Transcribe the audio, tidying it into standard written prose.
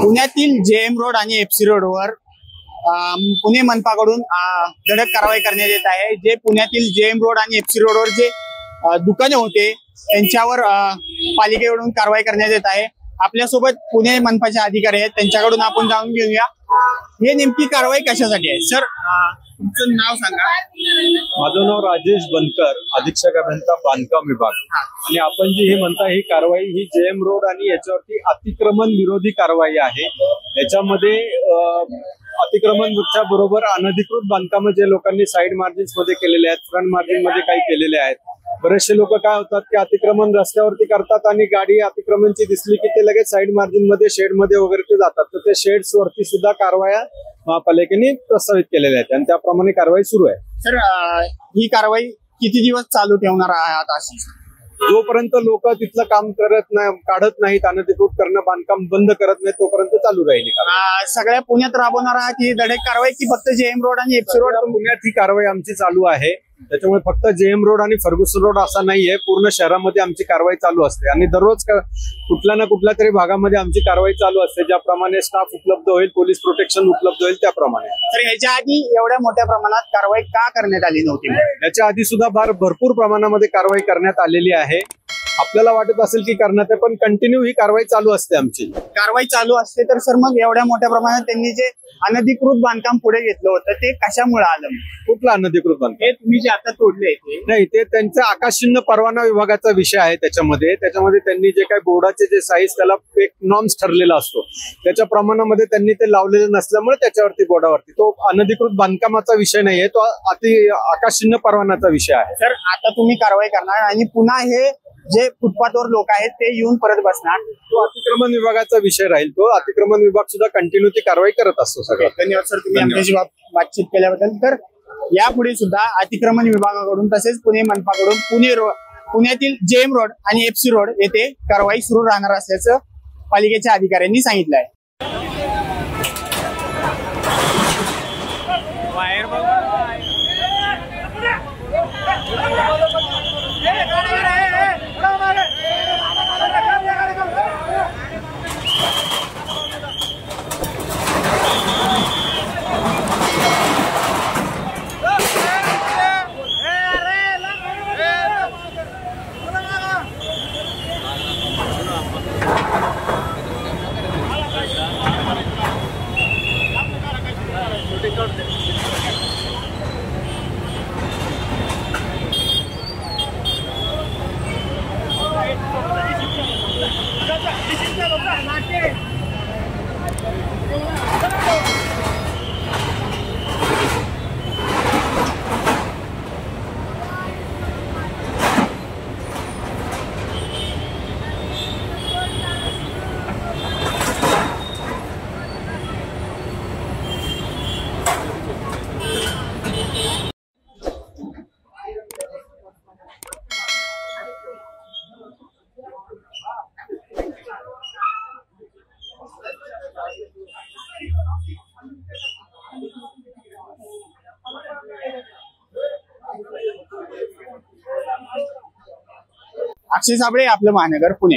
पुण्यातील JM road आणि FC रोडवर पुणे मनपाकडून धडक कारवाई करण्यात येत आहे। जे पुण्यातील जेएम रोड आणि एफसी रोडवर जे दुकाने होते त्यांच्यावर पालिकेकडून कारवाई करण्यात येत आहे। आपल्यासोबत पुणे मनपाचे अधिकारी आहेत, त्यांच्याकडून आपण जाणून घेऊया हे नेमकी कारवाई कशासाठी आहे। सर, तुमचं नाव सांगा। माझं नाव राजेश बनकर, अधीक्षक अभियंता बांधकाम विभाग। आणि आपण जी हे म्हणता ही कारवाई ही जेएम रोड आणि याच्यावरती अतिक्रमण विरोधी कारवाई आहे। याच्यामध्ये अतिक्रमण वृक्षा बरोबर अनधिकृत बांधकाम जे लोकांनी साइड मार्जिन्स मध्ये केलेले आहेत, फ्रंट मार्जिन मध्ये काही केलेले आहेत। बरेचसे लोक काय होतात की अतिक्रमण रस्त्यावरती करतात आणि गाडी अतिक्रमणची दिसली की ते लगेच साइड मार्जिन मध्ये शेड मध्ये वगैरे ते जातात। तर ते शेड्स वरती सुद्धा कारवाया महापालिकेने प्रस्तावित केलेल्या आहेत आणि त्याप्रमाणे कारवाई सुरू आहे। सर, ही कारवाई किती दिवस चालू ठेवणार आहात अशी? जोपर्यंत लोक तिथलं काम काढत नाहीत, अनधिकृत करणं बांधकाम बंद करत नाहीत तोपर्यंत चालू राहील। सगळ्या पुण्यात राबवणार आहात ही धडक कारवाई की फक्त जेएम रोड आणि एफसी रोड? पुण्यात ही कारवाई आमची चालू आहे। त्याच्यामुळे फक्त जेएम रोड आणि फर्ग्युसन रोड असा नाहीये, पूर्ण शहरामध्ये आमची कारवाई चालू असते आणि दररोज कुठल्या ना कुठल्या तरी भागामध्ये आमची कारवाई चालू असते। ज्याप्रमाणे स्टाफ उपलब्ध होईल, पोलीस प्रोटेक्शन उपलब्ध होईल त्याप्रमाणे। तर याच्या आधी एवढ्या मोठ्या प्रमाणात कारवाई का करण्यात आली नव्हती? याच्या आधी सुद्धा भरपूर प्रमाणामध्ये कारवाई करण्यात आलेली आहे। आपल्याला वाटत असेल की करण्यात पण कंटिन्यू ही कारवाई चालू असते आमची। कारवाई चालू असते तर सर मग एवढ्या मोठ्या प्रमाणात त्यांनी जे अनधिकृत बांधकाम पुढे घेतलं होतं ते कशामुळे आलं? कुठलं अनधिकृत बांधकाम? हे तुम्ही जे आता तोडले नाही, ते त्यांचा आकाशचिन्ह परवाना विभागाचा विषय आहे। त्याच्यामध्ये त्यांनी जे काही बोर्डाचे जे साईज त्याला एक नॉर्म्स ठरलेला असतो, त्याच्या प्रमाणामध्ये त्यांनी ते लावलेलं नसल्यामुळे त्याच्यावरती बोर्डावरती तो अनधिकृत बांधकामाचा विषय नाहीये, तो आकाशचिन्ह परवानाचा विषय आहे। सर, आता तुम्ही कारवाई करणार आणि पुन्हा हे जे फुटपाथवर लोक आहेत ते येऊन परत बसणार, तो अतिक्रमण विभागाचा विषय राहील। तो अतिक्रमण विभाग सुद्धा कंटिन्यू ती कारवाई करत असतो। सगळं धन्यवाद सर, तुम्ही आमच्याशी बातचीत केल्याबद्दल। तर यापुढे सुद्धा अतिक्रमण विभागाकडून तसेच पुणे मनपाकडून पुण्यातील जेएम रोड आणि एफसी रोड येथे कारवाई सुरू राहणार असल्याचं पालिकेच्या अधिकाऱ्यांनी सांगितलं आहे। अक्षय साबळे, आपलं महानगर, पुणे।